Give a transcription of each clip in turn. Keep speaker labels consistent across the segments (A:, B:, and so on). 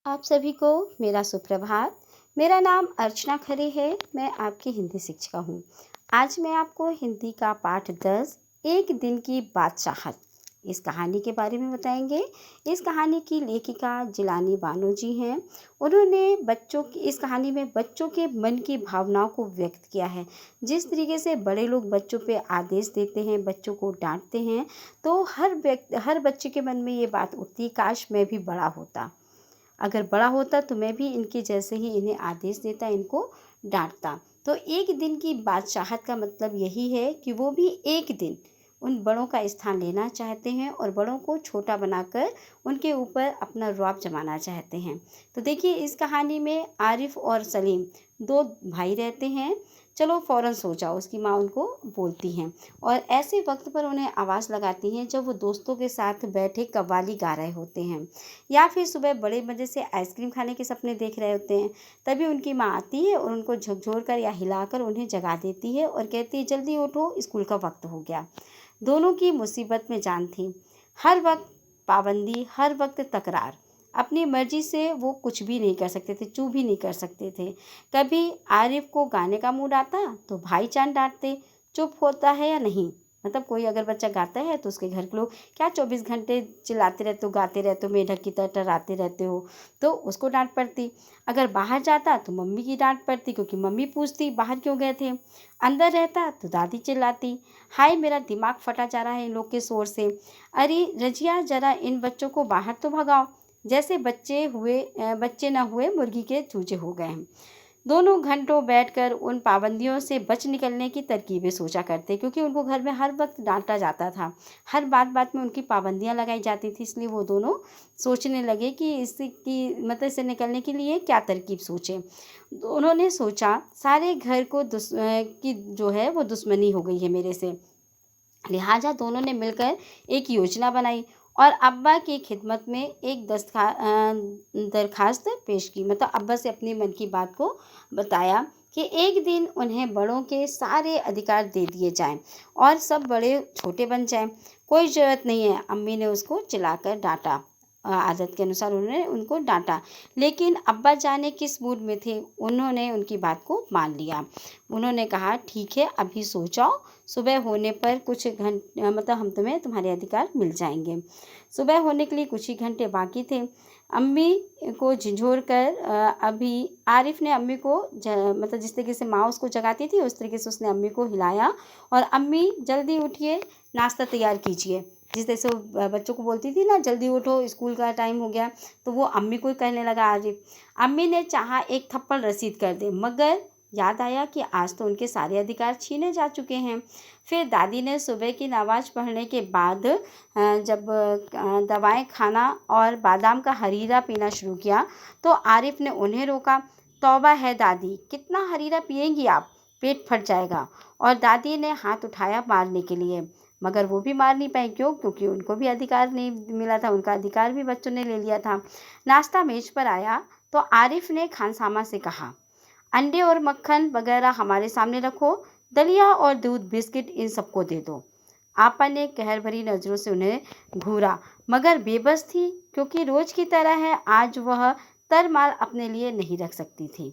A: आप सभी को मेरा सुप्रभात। मेरा नाम अर्चना खरे है। मैं आपकी हिंदी शिक्षिका हूँ। आज मैं आपको हिंदी का पाठ 10 एक दिन की बादशाहत इस कहानी के बारे में बताएंगे। इस कहानी की लेखिका जिलानी बानो जी हैं। उन्होंने इस कहानी में बच्चों के मन की भावनाओं को व्यक्त किया है। जिस तरीके से बड़े लोग बच्चों पे आदेश देते हैं, बच्चों को डांटते हैं, तो हर बच्चे के मन में ये बात उठती है, काश मैं भी बड़ा होता। अगर बड़ा होता तो मैं भी इनके जैसे ही इन्हें आदेश देता, इनको डांटता। तो एक दिन की बादशाहत का मतलब यही है कि वो भी एक दिन उन बड़ों का स्थान लेना चाहते हैं और बड़ों को छोटा बनाकर उनके ऊपर अपना रौब जमाना चाहते हैं। तो देखिए, इस कहानी में आरिफ और सलीम दो भाई रहते हैं। चलो फ़ौरन सो जाओ, उसकी माँ उनको बोलती हैं। और ऐसे वक्त पर उन्हें आवाज़ लगाती हैं जब वो दोस्तों के साथ बैठे कव्वाली गा रहे होते हैं या फिर सुबह बड़े मज़े से आइसक्रीम खाने के सपने देख रहे होते हैं। तभी उनकी माँ आती है और उनको झकझोर कर या हिलाकर उन्हें जगा देती है और कहती है, जल्दी उठो, स्कूल का वक्त हो गया। दोनों की मुसीबत में जान थी। हर वक्त पाबंदी, हर वक्त तकरार। अपनी मर्जी से वो कुछ भी नहीं कर सकते थे, चूँ भी नहीं कर सकते थे। कभी आरिफ को गाने का मूड आता तो भाईजान डांटते, चुप होता है या नहीं। मतलब कोई अगर बच्चा गाता है तो उसके घर के लोग, क्या 24 घंटे चिल्लाते रहते हो, गाते रहते हो, मेढक की तरह टर्राते रहते हो, तो उसको डांट पड़ती। अगर बाहर जाता तो मम्मी की डांट पड़ती, क्योंकि मम्मी पूछती बाहर क्यों गए थे। अंदर रहता तो दादी चिल्लाती, हाय मेरा दिमाग फटा जा रहा है इन लोग के शोर से। अरे रजिया, जरा इन बच्चों को बाहर तो भगाओ। जैसे बच्चे न हुए मुर्गी के चूजे हो गए हैं। दोनों घंटों बैठकर उन पाबंदियों से बच निकलने की तरकीबें सोचा करते, क्योंकि उनको घर में हर वक्त डांटा जाता था। हर बात बात में उनकी पाबंदियां लगाई जाती थी। इसलिए वो दोनों सोचने लगे कि इससे निकलने के लिए क्या तरकीब सोचें। उन्होंने सोचा, सारे घर को की जो है वो दुश्मनी हो गई है मेरे से। लिहाजा दोनों ने मिलकर एक योजना बनाई और अब्बा की खिदमत में एक दरखास्त पेश की। मतलब अब्बा से अपने मन की बात को बताया कि एक दिन उन्हें बड़ों के सारे अधिकार दे दिए जाएं और सब बड़े छोटे बन जाएं। कोई ज़रूरत नहीं है, अम्मी ने उसको चिल्लाकर डांटा। आदत के अनुसार उन्होंने उनको डांटा, लेकिन अब्बा जाने किस मूड में थे, उन्होंने उनकी बात को मान लिया। उन्होंने कहा, ठीक है, अभी सो जाओ, सुबह होने पर कुछ घंटे मतलब हम तुम्हारे अधिकार मिल जाएंगे। सुबह होने के लिए कुछ ही घंटे बाकी थे। अम्मी को झिझोर कर अभी आरिफ ने अम्मी को मतलब जिस तरीके से माँ उसको जगाती थी उस तरीके से उसने अम्मी को हिलाया और अम्मी जल्दी उठिए, नाश्ता तैयार कीजिए। जिस तरह से वो बच्चों को बोलती थी ना, जल्दी उठो, स्कूल का टाइम हो गया, तो वो अम्मी को ही कहने लगा आरिफ। अम्मी ने चाहा एक थप्पड़ रसीद कर दे, मगर याद आया कि आज तो उनके सारे अधिकार छीने जा चुके हैं। फिर दादी ने सुबह की नमाज पढ़ने के बाद जब दवाएं खाना और बादाम का हरीरा पीना शुरू किया तो आरिफ ने उन्हें रोका। तौबा है दादी, कितना हरीरा पिएंगी आप, पेट फट जाएगा। और दादी ने हाथ उठाया मारने के लिए, मगर वो भी मार नहीं पाई। क्यों? क्योंकि उनको भी अधिकार नहीं मिला था, उनका अधिकार भी बच्चों ने ले लिया था। नाश्ता मेज पर आया तो आरिफ ने खानसामा से कहा, अंडे और मक्खन वगैरह हमारे सामने रखो, दलिया और दूध बिस्किट इन सबको दे दो। आपा ने कहर भरी नज़रों से उन्हें घूरा, मगर बेबस थी, क्योंकि रोज की तरह है आज वह तरमाल अपने लिए नहीं रख सकती थी।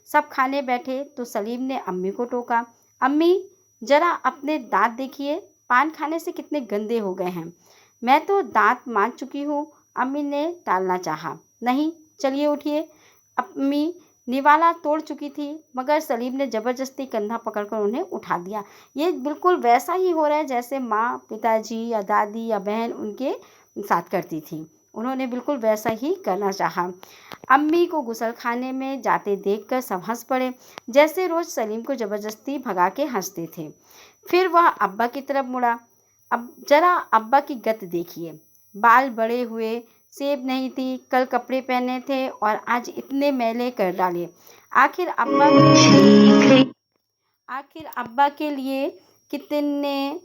A: सब खाने बैठे तो सलीम ने अम्मी को टोका, अम्मी जरा अपने दांत देखिए, पान खाने से कितने गंदे हो गए हैं। मैं तो दांत मान चुकी हूँ, अम्मी ने टालना चाहा। नहीं, चलिए उठिए। अम्मी निवाला तोड़ चुकी थी, मगर सलीम ने ज़बरदस्ती कंधा पकड़कर उन्हें उठा दिया। ये बिल्कुल वैसा ही हो रहा है जैसे माँ, पिताजी या दादी या बहन उनके साथ करती थी। उन्होंने बिल्कुल वैसा ही करना चाहा। अम्मी को गुसल खाने में जाते देखकर सब हंस पड़े, जैसे रोज़ सलीम को ज़बरदस्ती भगा के हंसते थे। फिर वह अब्बा की तरफ मुड़ा, अब जरा अब्बा की गत देखिए, बाल बड़े हुए, सेब नहीं थी, कल कपड़े पहने थे और आज इतने मैले कर डाले। आखिर अब्बा आखिर अब्बा के लिए कितने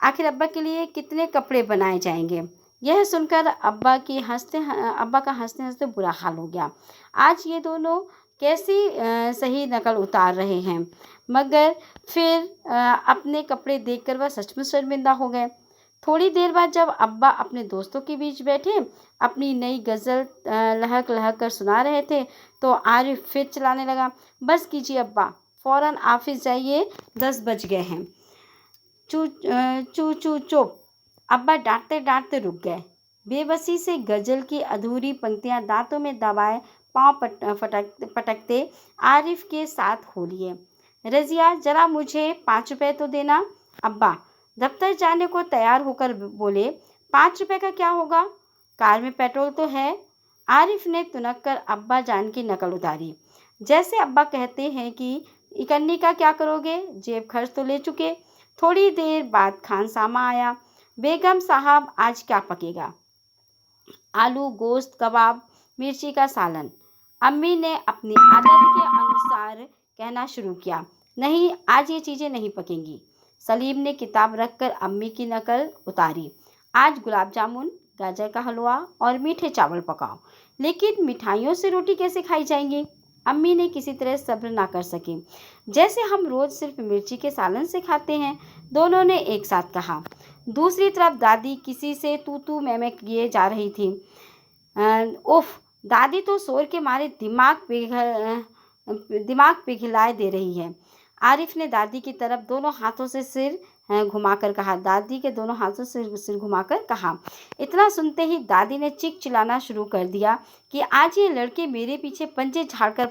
A: आखिर अब्बा के लिए कितने कपड़े बनाए जाएंगे। यह सुनकर अब्बा का हंसते हंसते बुरा हाल हो गया। आज ये दोनों कैसी सही नकल उतार रहे हैं। मगर फिर अपने कपड़े देखकर वह सचमुच शर्मिंदा हो गए। थोड़ी देर बाद जब अब्बा अपने दोस्तों के बीच बैठे अपनी नई गज़ल लहक लहक कर सुना रहे थे तो आरिफ फिर चलाने लगा। बस कीजिए अब्बा, फ़ौरन ऑफिस जाइए, 10 बज गए हैं। चू चू चुप। अब्बा डांटते डांटते रुक गए। बेबसी से गज़ल की अधूरी पंक्तियां दांतों में दबाए पाँव पटकते आरिफ के साथ हो लिए। रज़िया, जरा मुझे 5 रुपए तो देना। अब्बा दफ्तर जाने को तैयार होकर बोले, 5 रुपए का क्या होगा, कार में पेट्रोल तो है। आरिफ ने तुनक कर अब्बा जान की नकल उतारी। जैसे अब्बा कहते हैं कि इकन्नी का क्या करोगे, जेब खर्च तो ले चुके। थोड़ी देर बाद खानसामा आया। बेगम साहब, आज क्या पकेगा? आलू, गोश्त, कबाब, मिर्ची का सालन। अम्मी ने अपनी आदत के अनुसार कहना शुरू किया। नहीं, आज ये चीज़ें नहीं पकेंगी। सलीम ने किताब रखकर अम्मी की नकल उतारी। आज गुलाब जामुन, गाजर का हलवा और मीठे चावल पकाओ। लेकिन मिठाइयों से रोटी कैसे खाई जाएंगी? अम्मी ने किसी तरह सब्र ना कर सकी। जैसे हम रोज़ सिर्फ मिर्ची के सालन से खाते हैं, दोनों ने एक साथ कहा। दूसरी तरफ दादी किसी से तू तू मैं किए जा रही थी। उफ, दादी तो शोर के मारे दिमाग पिघलाए दे रही है। आरिफ ने दादी की तरफ दोनों हाथों से सिर घुमाकर कहा। दादी के दोनों हाथों से सिर घुमाकर कहा। इतना सुनते ही दादी ने चीख चिल्लाना शुरू कर दिया कि आज ये लड़के मेरे पीछे पंजे झाड़कर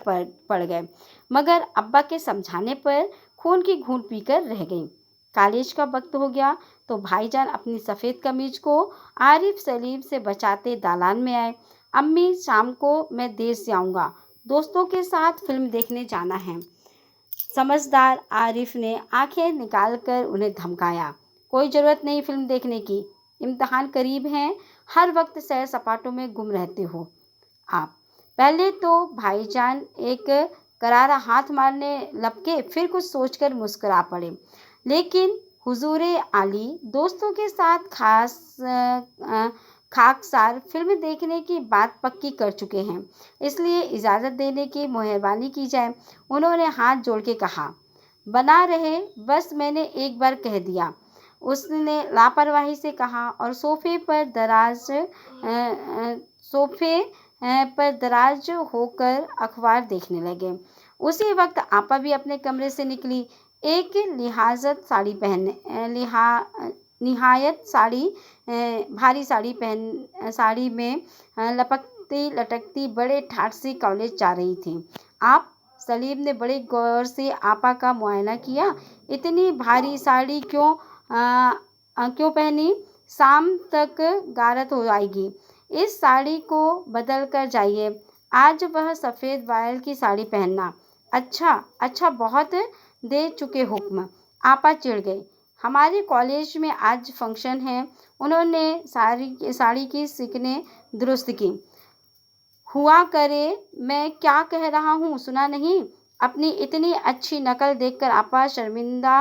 A: पड़ गए। मगर अब्बा के समझाने पर खून की घूंट पीकर रह गई। कॉलेज का वक्त हो गया तो भाईजान अपनी सफ़ेद कमीज को आरिफ सलीम से बचाते दालान में आए। अम्मी, शाम को मैं देर से आऊँगा, दोस्तों के साथ फिल्म देखने जाना है। समझदार आरिफ ने आंखें निकालकर उन्हें धमकाया। कोई ज़रूरत नहीं फिल्म देखने की, इम्तिहान करीब हैं, हर वक्त सैर सपाटों में गुम रहते हो आप। पहले तो भाईजान एक करारा हाथ मारने लपके, फिर कुछ सोचकर मुस्कुरा पड़े। लेकिन हुजूरे आली दोस्तों के साथ खाकसार फिल्म देखने की बात पक्की कर चुके हैं, इसलिए इजाज़त देने की मेहरबानी की जाए। उन्होंने हाथ जोड़ के कहा। बना रहे, बस मैंने एक बार कह दिया, उसने लापरवाही से कहा और सोफे पर दराज होकर अखबार देखने लगे। उसी वक्त आपा भी अपने कमरे से निकली। एक भारी साड़ी में लपकती लटकती बड़े ठाठ से कॉलेज जा रही थी। आप? सलीम ने बड़े गौर से आपा का मुआयना किया। इतनी भारी साड़ी क्यों पहनी? शाम तक गारत हो जाएगी। इस साड़ी को बदल कर जाइए। आज वह सफ़ेद वायल की साड़ी पहनना। अच्छा, बहुत दे चुके हुक्म। आपा चिढ़ गई। हमारे कॉलेज में आज फंक्शन है। उन्होंने साड़ी की सिकने दुरुस्त की। हुआ करे, मैं क्या कह रहा हूँ सुना नहीं? अपनी इतनी अच्छी नकल देखकर आपा शर्मिंदा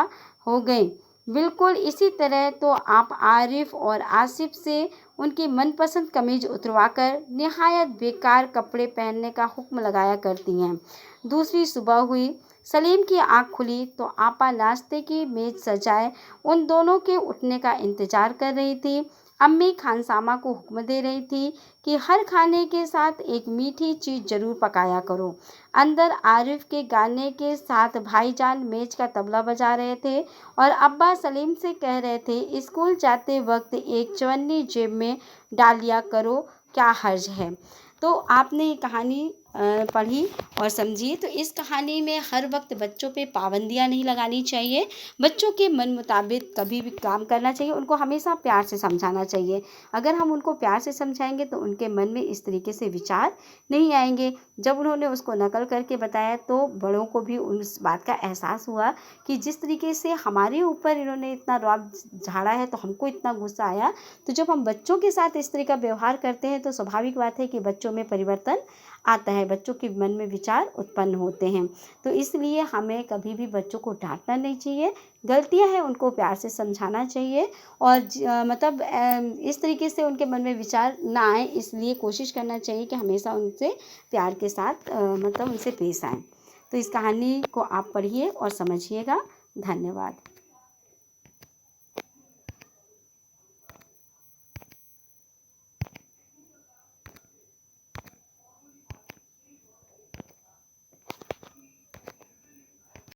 A: हो गई। बिल्कुल इसी तरह तो आप आरिफ और आसिफ से उनकी मनपसंद कमीज उतरवाकर निहायत बेकार कपड़े पहनने का हुक्म लगाया करती हैं। दूसरी सुबह हुई। सलीम की आंख खुली तो आपा नाश्ते की मेज सजाए उन दोनों के उठने का इंतजार कर रही थी। अम्मी खानसामा को हुक्म दे रही थी कि हर खाने के साथ एक मीठी चीज़ जरूर पकाया करो। अंदर आरिफ के गाने के साथ भाईजान मेज का तबला बजा रहे थे और अब्बा सलीम से कह रहे थे, स्कूल जाते वक्त एक चवन्नी जेब में डाल लिया करो, क्या हर्ज है। तो आपने ये कहानी पढ़ी और समझी। तो इस कहानी में हर वक्त बच्चों पे पाबंदियां नहीं लगानी चाहिए। बच्चों के मन मुताबिक कभी भी काम करना चाहिए। उनको हमेशा प्यार से समझाना चाहिए। अगर हम उनको प्यार से समझाएंगे तो उनके मन में इस तरीके से विचार नहीं आएंगे। जब उन्होंने उसको नकल करके बताया तो बड़ों को भी उस बात का एहसास हुआ कि जिस तरीके से हमारे ऊपर इन्होंने इतना रौब झाड़ा है तो हमको इतना गुस्सा आया। तो जब हम बच्चों के साथ इस तरह का व्यवहार करते हैं तो स्वाभाविक बात है कि बच्चों में परिवर्तन आता है, बच्चों के मन में विचार उत्पन्न होते हैं। तो इसलिए हमें कभी भी बच्चों को डांटना नहीं चाहिए। गलतियां हैं उनको प्यार से समझाना चाहिए और इस तरीके से उनके मन में विचार ना आए, इसलिए कोशिश करना चाहिए कि हमेशा उनसे प्यार के साथ उनसे पेश आएँ। तो इस कहानी को आप पढ़िए और समझिएगा। धन्यवाद।